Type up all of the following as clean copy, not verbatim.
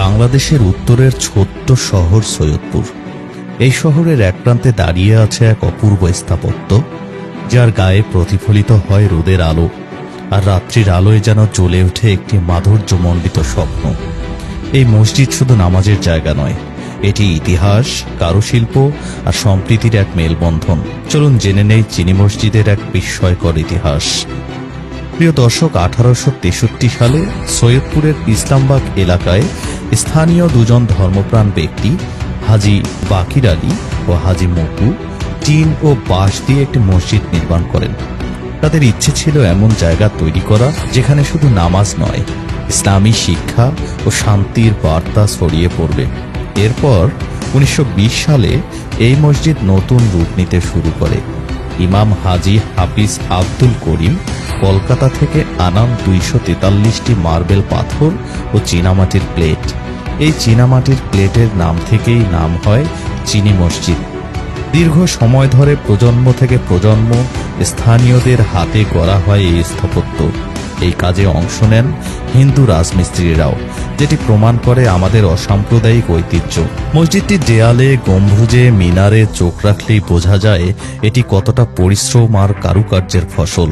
বাংলাদেশের উত্তরের ছোট্ট শহর সৈয়দপুর। এই শহরের এক প্রান্তে দাঁড়িয়ে আছে এক অপূর্ব স্থাপত্য, যার গায়ে প্রতিফলিত হয় রোদের আলো, আর রাত্রির আলোয় যেন জ্বলে ওঠে একটি মাধুর্যমণ্ডিত স্বপ্ন। এই মসজিদ শুধু নামাজের জায়গা নয়, এটি ইতিহাস, কারুশিল্প আর সম্প্রীতির এক মেলবন্ধন। চলুন জেনে নেই চিনি মসজিদের এক বিস্ময়কর ইতিহাস। প্রিয় দর্শক, 1863 সালে সৈয়দপুরের ইসলামবাগ এলাকায় স্থানীয় দুজন ধর্মপ্রাণ ব্যক্তি হাজী বাকির আলী ও হাজী মকু টিন ও বাঁশ দিয়ে একটি মসজিদ নির্মাণ করেন। তাদের ইচ্ছে ছিল এমন জায়গা তৈরি করা যেখানে শুধু নামাজ নয়, ইসলামী শিক্ষা ও শান্তির বার্তা ছড়িয়ে পড়বে। এরপর 1920 সালে এই মসজিদ নতুন রূপ নিতে শুরু করে। ইমাম হাজী হাফিজ আব্দুল করিম কলকাতা থেকে আনান 243টি মার্বেল পাথর ও চীনামাটির প্লেট। এই চীনামাটির প্লেটের নাম থেকেই নাম হয় চিনি মসজিদ। দীর্ঘ সময় ধরে প্রজন্ম থেকে প্রজন্ম স্থানীয়দের হাতে গড়া হয় এই স্থাপত্য। এই কাজে অংশ নেন হিন্দু রাজমিস্ত্রিরাও, যেটি প্রমাণ করে আমাদের অসাম্প্রদায়িক ঐতিহ্য। মসজিদটির দেয়ালে, গম্বুজে, মিনারে চোখ রাখলেই বোঝা যায় এটি কতটা পরিশ্রম আর কারুকার্যের ফসল।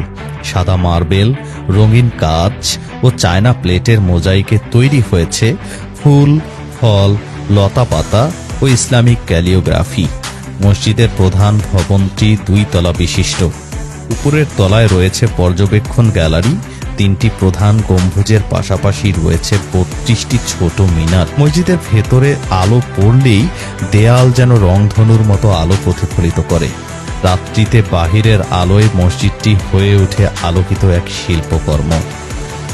সাদা মার্বেল, রঙিন কাচ ও চায়না প্লেটের মোজাইকে তৈরি হয়েছে ফুল, ফল, লতাপাতা ও ইসলামিক ক্যালিওগ্রাফি। মসজিদের প্রধান ভবনটি 2 তলা বিশিষ্ট। উপরের তলায় রয়েছে পর্যবেক্ষণ গ্যালারি, 3টি প্রধান গম্বুজের পাশাপাশি রয়েছে 32টি ছোট মিনার। মসজিদের ভেতরে আলো পড়লেই দেয়াল যেন রংধনুর মতো আলো প্রতিফলিত করে। রাত্রিতে বাহিরের আলোয় মসজিদটি হয়ে ওঠে আলোকিত এক শিল্পকর্ম।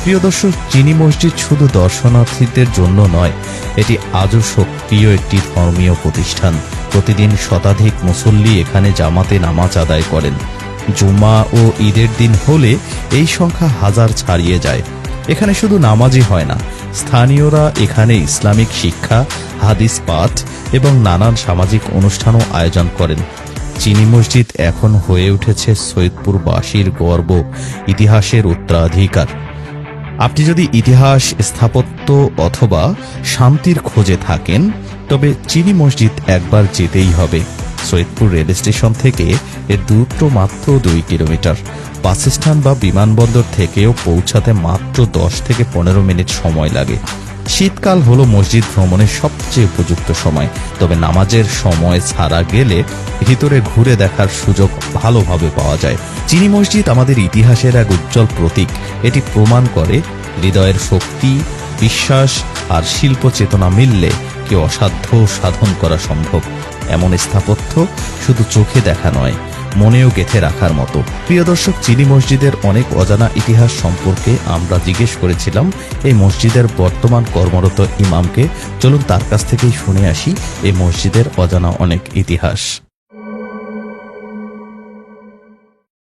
প্রিয় দর্শক, চিনি মসজিদ শুধু দর্শনার্থীদের জন্য নয়, এটি আজও সক্রিয় একটি ধর্মীয় প্রতিষ্ঠান। প্রতিদিন শতাধিক মুসল্লি এখানে জামাতে নামাজ আদায় করেন। জুমা ও ঈদের দিন হলে এই সংখ্যা হাজার ছাড়িয়ে যায়। এখানে শুধু নামাজই হয় না, স্থানীয়রা এখানে ইসলামিক শিক্ষা, হাদিস পাঠ এবং নানান সামাজিক অনুষ্ঠানও আয়োজন করেন। চিনি মসজিদ এখন হয়ে উঠেছে সৈয়দপুরবাসীর গর্ব, ইতিহাসের উত্তরাধিকার। আপনি যদি ইতিহাস, স্থাপত্য অথবা শান্তির খোঁজে থাকেন, তবে চিনি মসজিদ একবার যেতেই হবে। সৈয়দপুর রেল স্টেশন থেকে এর দূরত্ব মাত্র 2 কিলোমিটার। বাস স্ট্যান্ড বা বিমানবন্দর থেকেও পৌঁছাতে মাত্র 10 থেকে 15 মিনিট সময় লাগে। শীতকাল হলো মসজিদ ভ্রমণের সবচেয়ে উপযুক্ত সময়, তবে নামাজের সময় ছাড়া গেলে ভিতরে ঘুরে দেখার সুযোগ ভালোভাবে পাওয়া যায়। চিনি মসজিদ আমাদের ইতিহাসের এক উজ্জ্বল প্রতীক। এটি প্রমাণ করে হৃদয়ের শক্তি, বিশ্বাস আর শিল্প চেতনা মিললে কি অসাধ্য সাধন করা সম্ভব। এমন স্থাপত্য শুধু চোখে দেখা নয়, মনেও গেঁথে রাখার মতো। প্রিয় দর্শক, চিনি মসজিদের অনেক অজানা ইতিহাস সম্পর্কে আমরা জিজ্ঞেস করেছিলাম এই মসজিদের বর্তমান কর্মরত ইমামকে। চলুন তার কাছ থেকেই শুনে আসি এই মসজিদের অজানা অনেক ইতিহাস।